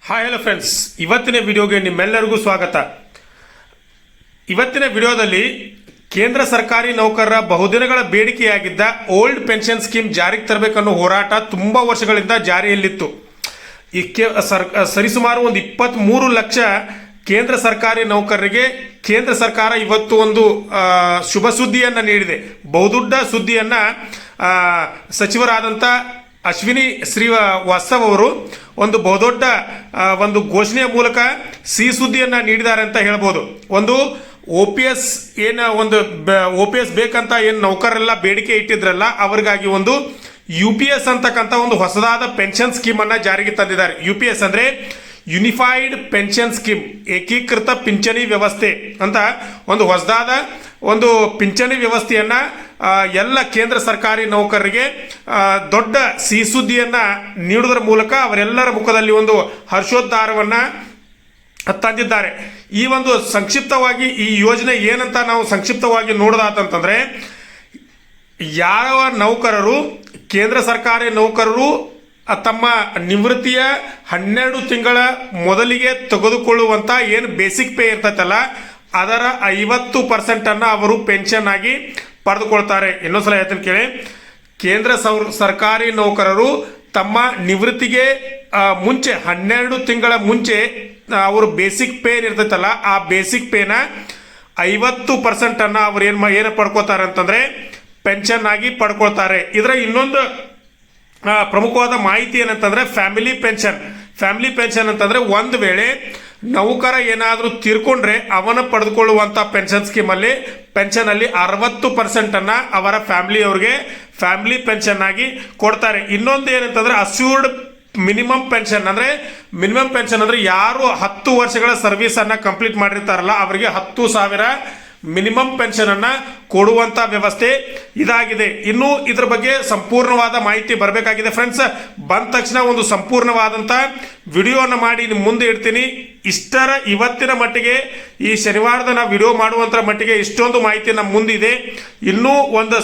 Hi hello friends, ಇವತ್ತಿನ ವಿಡಿಯೋಗೆ ನಿಮ್ಮೆಲ್ಲರಿಗೂ ಸ್ವಾಗತ. ಇವತ್ತಿನ ವಿಡಿಯೋದಲ್ಲಿ ಕೇಂದ್ರ ಸರ್ಕಾರಿ ನೌಕರರ ಬಹುದಿನಗಳ ಬೇಡಿಕೆಯಾಗಿದ್ದ ಓಲ್ಡ್ ಪೆನ್ಷನ್ ಸ್ಕೀಮ್ ಜಾರಿಗೆ ತರಬೇಕನ್ನೋ ಹೋರಾಟ ತುಂಬಾ ವರ್ಷಗಳಿಂದ ಜಾರಿಯಲ್ಲಿತ್ತು. ಈ ಸರಿಸುಮಾರು ಒಂದು 23 ಲಕ್ಷ ಕೇಂದ್ರ ಸರ್ಕಾರಿ ನೌಕರರಿಗೆ ಕೇಂದ್ರ ಸರ್ಕಾರ ಇವತ್ತು ಒಂದು ಶುಭ ಸುದ್ದಿಯನ್ನ ನೀಡಿದೆ. ಬಹುದೊಡ್ಡ ಸುದ್ದಿಯನ್ನ ಸಚಿವರಾದಂಥ ಅಶ್ವಿನಿ ಶ್ರೀವಾಸ್ತವ್ ಅವರು ಒಂದು ಬಹುದೊಡ್ಡ ಒಂದು ಘೋಷಣೆಯ ಮೂಲಕ ಸಿಹಿ ಸುದ್ದಿಯನ್ನ ನೀಡಿದ್ದಾರೆ ಅಂತ ಹೇಳ್ಬೋದು. ಒಂದು OPS OPS ಬೇಕಂತ ಏನು ನೌಕರರೆಲ್ಲ ಬೇಡಿಕೆ ಇಟ್ಟಿದ್ರಲ್ಲ, ಅವರಿಗಾಗಿ ಒಂದು UPS ಅಂತಕ್ಕಂಥ ಒಂದು ಹೊಸದಾದ ಪೆನ್ಷನ್ ಸ್ಕೀಮ್ ಅನ್ನ ಜಾರಿಗೆ ತಂದಿದ್ದಾರೆ. UPS ಅಂದ್ರೆ ಯುನಿಫೈಡ್ ಪೆನ್ಷನ್ ಸ್ಕೀಮ್, ಏಕೀಕೃತ ಪಿಂಚಣಿ ವ್ಯವಸ್ಥೆ ಅಂತ ಒಂದು ಹೊಸದಾದ ಒಂದು ಪಿಂಚಣಿ ವ್ಯವಸ್ಥೆಯನ್ನ ಎಲ್ಲ ಕೇಂದ್ರ ಸರ್ಕಾರಿ ನೌಕರರಿಗೆ ದೊಡ್ಡ ಸಿಹಿ ಸುದ್ದಿಯನ್ನ ನೀಡುವುದರ ಮೂಲಕ ಅವರೆಲ್ಲರ ಮುಖದಲ್ಲಿ ಒಂದು ಹರ್ಷೋದ್ಧಾರವನ್ನ ತಂದಿದ್ದಾರೆ. ಈ ಒಂದು ಸಂಕ್ಷಿಪ್ತವಾಗಿ ಈ ಯೋಜನೆ ಏನಂತ ನಾವು ಸಂಕ್ಷಿಪ್ತವಾಗಿ ನೋಡೋದಾತಂತಂದ್ರೆ, ಯಾವ ನೌಕರರು ಕೇಂದ್ರ ಸರ್ಕಾರಿ ನೌಕರರು ತಮ್ಮ ನಿವೃತ್ತಿಯ 12 ತಿಂಗಳ ಮೊದಲಿಗೆ ತೆಗೆದುಕೊಳ್ಳುವಂತ ಏನು ಬೇಸಿಕ್ ಪೇ ಇರ್ತೈತಲ್ಲ, ಅದರ 50% ಅನ್ನ ಅವರು ಪೆನ್ಷನ್ ಆಗಿ ಪಡೆದುಕೊಳ್ತಾರೆ. ಇನ್ನೊಂದ್ಸಲ ಹೇಳ್ತೀನಿ ಕೇಳಿ. ಕೇಂದ್ರ ಸರ್ಕಾರಿ ನೌಕರರು ತಮ್ಮ ನಿವೃತ್ತಿಗೆ ಮುಂಚೆ 12 ತಿಂಗಳ ಮುಂಚೆ ಅವರು ಬೇಸಿಕ್ ಪೇ ಇರ್ತೈತಲ್ಲ, ಆ ಬೇಸಿಕ್ ಪೇನ 50% ಅನ್ನ ಅವ್ರು ಏನು ಪಡ್ಕೋತಾರೆ ಅಂತಂದ್ರೆ ಪೆನ್ಷನ್ ಆಗಿ ಪಡ್ಕೊಳ್ತಾರೆ. ಇದರ ಇನ್ನೊಂದು ಪ್ರಮುಖವಾದ ಮಾಹಿತಿ ಏನಂತಂದ್ರೆ ಫ್ಯಾಮಿಲಿ ಪೆನ್ಷನ್ ಅಂತಂದ್ರೆ ಒಂದು ವೇಳೆ ನೌಕರ ಏನಾದರೂ ತೀರ್ಕೊಂಡ್ರೆ ಅವನ ಪಡೆದುಕೊಳ್ಳುವಂತ ಪೆನ್ಷನ್ ಸ್ಕೀಮ್ ಅಲ್ಲಿ ಪೆನ್ಷನ್ ಅಲ್ಲಿ 60% ಅನ್ನ ಅವರ ಫ್ಯಾಮಿಲಿ ಪೆನ್ಷನ್ ಆಗಿ ಕೊಡ್ತಾರೆ. ಇನ್ನೊಂದು ಏನಂತಂದ್ರೆ ಅಸ್ಯೂರ್ಡ್ ಮಿನಿಮಮ್ ಪೆನ್ಷನ್ ಅಂದ್ರೆ ಯಾರು 10 ವರ್ಷಗಳ ಸರ್ವಿಸ್ ಅನ್ನ ಕಂಪ್ಲೀಟ್ ಮಾಡಿರ್ತಾರಲ್ಲ, ಅವರಿಗೆ 10,000 ಮಿನಿಮಮ್ ಪೆನ್ಷನ್ ಅನ್ನ ಕೊಡುವಂತ ವ್ಯವಸ್ಥೆ ಇದಾಗಿದೆ. ಇನ್ನು ಇದ್ರ ಬಗ್ಗೆ ಸಂಪೂರ್ಣವಾದ ಮಾಹಿತಿ ಬರಬೇಕಾಗಿದೆ ಫ್ರೆಂಡ್ಸ್. ಬಂದ ತಕ್ಷಣ ಒಂದು ಸಂಪೂರ್ಣವಾದಂತ ವಿಡಿಯೋನ ಮಾಡಿ ನಿಮ್ಮ ಮುಂದೆ ಇಡ್ತೀನಿ. ಇವತ್ತಿನ ಮಟ್ಟಿಗೆ ಈ ಶನಿವಾರದ ನಾವು ವಿಡಿಯೋ ಮಾಡುವಂತ ಮಟ್ಟಿಗೆ ಇಷ್ಟೊಂದು ಮಾಹಿತಿ ನಮ್ಮ ಮುಂದಿದೆ. ಇನ್ನೂ ಒಂದು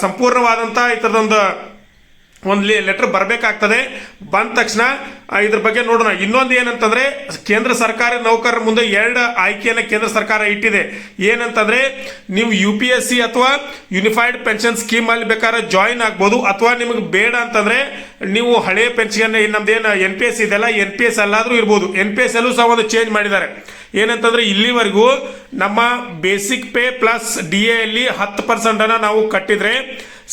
ಸಂಪೂರ್ಣವಾದಂತ ಇದರದೊಂದು ಲೆಟರ್ ಬರಬೇಕಾಗ್ತದೆ. ಬಂದ ತಕ್ಷಣ ಇದ್ರ ಬಗ್ಗೆ ನೋಡೋಣ. ಇನ್ನೊಂದು ಏನಂತಂದ್ರೆ, ಕೇಂದ್ರ ಸರ್ಕಾರಿ ನೌಕರರ ಮುಂದೆ 2 ಆಯ್ಕೆಯನ್ನ ಕೇಂದ್ರ ಸರ್ಕಾರ ಇಟ್ಟಿದೆ. ಏನಂತಂದ್ರೆ, ನೀವು UPSC ಅಥವಾ ಯುನಿಫೈಡ್ ಪೆನ್ಷನ್ ಸ್ಕೀಮ್ ಅಲ್ಲಿ ಬೇಕಾದ್ರೆ ಜಾಯಿನ್ ಆಗ್ಬೋದು, ಅಥವಾ ನಿಮಗೆ ಬೇಡ ಅಂತಂದ್ರೆ ನೀವು ಹಳೆ ಪೆನ್ಷನ್ ನಮ್ದೇನು NPS ಇದೆಲ್ಲ NPS ಅಲ್ಲಾದ್ರೂ ಇರ್ಬೋದು. NPS ಅಲ್ಲೂ ಸಹ ಒಂದು ಚೇಂಜ್ ಮಾಡಿದ್ದಾರೆ. ಏನಂತಂದ್ರೆ, ಇಲ್ಲಿವರೆಗೂ ನಮ್ಮ ಬೇಸಿಕ್ ಪೇ ಪ್ಲಸ್ DA ಅಲ್ಲಿ 10% ಅನ್ನ ನಾವು ಕಟ್ಟಿದ್ರೆ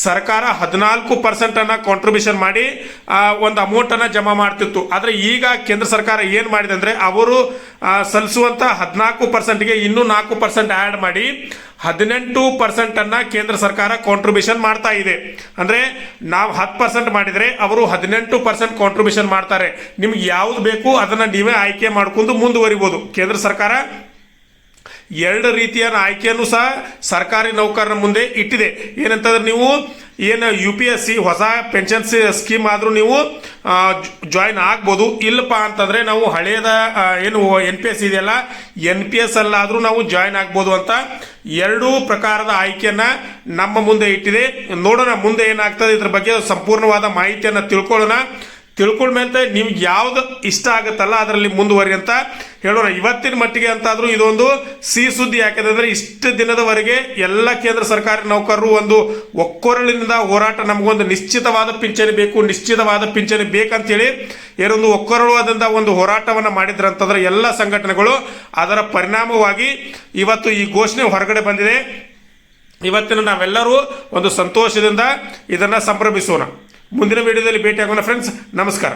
ಸರ್ಕಾರ 14% ಅನ್ನ ಕಾಂಟ್ರಿಬ್ಯೂಷನ್ ಮಾಡಿ ಒಂದು ಅಮೌಂಟ್ ಅನ್ನ ಜಮಾ ಮಾಡ್ತಿತ್ತು. ಆದ್ರೆ ಈಗ ಕೇಂದ್ರ ಸರ್ಕಾರ ಏನ್ ಮಾಡಿದೆ ಅಂದ್ರೆ, ಅವರು ಸಲ್ಲಿಸುವಂತ 14%ಗೆ ಇನ್ನೂ 4% ಆಡ್ ಮಾಡಿ 18% ಅನ್ನ ಕೇಂದ್ರ ಸರ್ಕಾರ ಕಾಂಟ್ರಿಬ್ಯೂಷನ್ ಮಾಡ್ತಾ ಇದೆ. ಅಂದ್ರೆ ನಾವು 10% ಮಾಡಿದ್ರೆ ಅವರು 18% ಕಾಂಟ್ರಿಬ್ಯೂಷನ್ ಮಾಡ್ತಾರೆ. ನಿಮ್ಗೆ ಯಾವ್ದು ಬೇಕು ಅದನ್ನ ನೀವೇ ಆಯ್ಕೆ ಮಾಡ್ಕೊಂಡು ಮುಂದುವರಿಬಹುದು. ಕೇಂದ್ರ ಸರ್ಕಾರ 2 ರೀತಿಯ ಆಯ್ಕೆಯನ್ನು ಸಹ ಸರ್ಕಾರಿ ನೌಕರರ ಮುಂದೆ ಇಟ್ಟಿದೆ. ಏನಂತಂದ್ರೆ, ನೀವು ಏನು UPSC ಹೊಸ ಪೆನ್ಷನ್ ಸ್ಕೀಮ್ ಆದ್ರೂ ನೀವು ಜಾಯಿನ್ ಆಗ್ಬೋದು. ಇಲ್ಲಪ್ಪ ಅಂತಂದ್ರೆ ನಾವು ಹಳೆಯದ ಏನು NPS ಇದೆಯಲ್ಲ, NPS ಅಲ್ಲಾದ್ರೂ ನಾವು ಜಾಯಿನ್ ಆಗ್ಬೋದು ಅಂತ 2 ಪ್ರಕಾರದ ಆಯ್ಕೆಯನ್ನ ನಮ್ಮ ಮುಂದೆ ಇಟ್ಟಿದೆ. ನೋಡೋಣ ಮುಂದೆ ಏನಾಗ್ತದೆ, ಇದ್ರ ಬಗ್ಗೆ ಸಂಪೂರ್ಣವಾದ ಮಾಹಿತಿಯನ್ನ ತಿಳ್ಕೊಂಡ್ಮೇಲೆ ನಿಮ್ಗೆ ಯಾವ್ದು ಇಷ್ಟ ಆಗುತ್ತಲ್ಲ ಅದರಲ್ಲಿ ಮುಂದುವರಿ ಅಂತ ಹೇಳೋಣ. ಇವತ್ತಿನ ಮಟ್ಟಿಗೆ ಅಂತಾದ್ರೂ ಇದೊಂದು ಸಿಹಿ ಸುದ್ದಿ. ಯಾಕಂದ್ರೆ ಇಷ್ಟು ದಿನದವರೆಗೆ ಎಲ್ಲ ಕೇಂದ್ರ ಸರ್ಕಾರಿ ನೌಕರರು ಒಂದು ಒಕ್ಕೊರಳಿನಿಂದ ಹೋರಾಟ, ನಮಗೊಂದು ನಿಶ್ಚಿತವಾದ ಪಿಂಚಣಿ ಬೇಕಂತೇಳಿ ಏನೊಂದು ಒಕ್ಕೊರಳವಾದಂತ ಒಂದು ಹೋರಾಟವನ್ನ ಮಾಡಿದ್ರಂತಂದ್ರೆ ಎಲ್ಲ ಸಂಘಟನೆಗಳು, ಅದರ ಪರಿಣಾಮವಾಗಿ ಇವತ್ತು ಈ ಘೋಷಣೆ ಹೊರಗಡೆ ಬಂದಿದೆ. ಇವತ್ತಿನ ನಾವೆಲ್ಲರೂ ಒಂದು ಸಂತೋಷದಿಂದ ಇದನ್ನ ಸಂಭ್ರಮಿಸೋಣ. ಮುಂದಿನ ವಿಡಿಯೋದಲ್ಲಿ ಭೇಟಿ ಆಗೋಣ ಫ್ರೆಂಡ್ಸ್. ನಮಸ್ಕಾರ.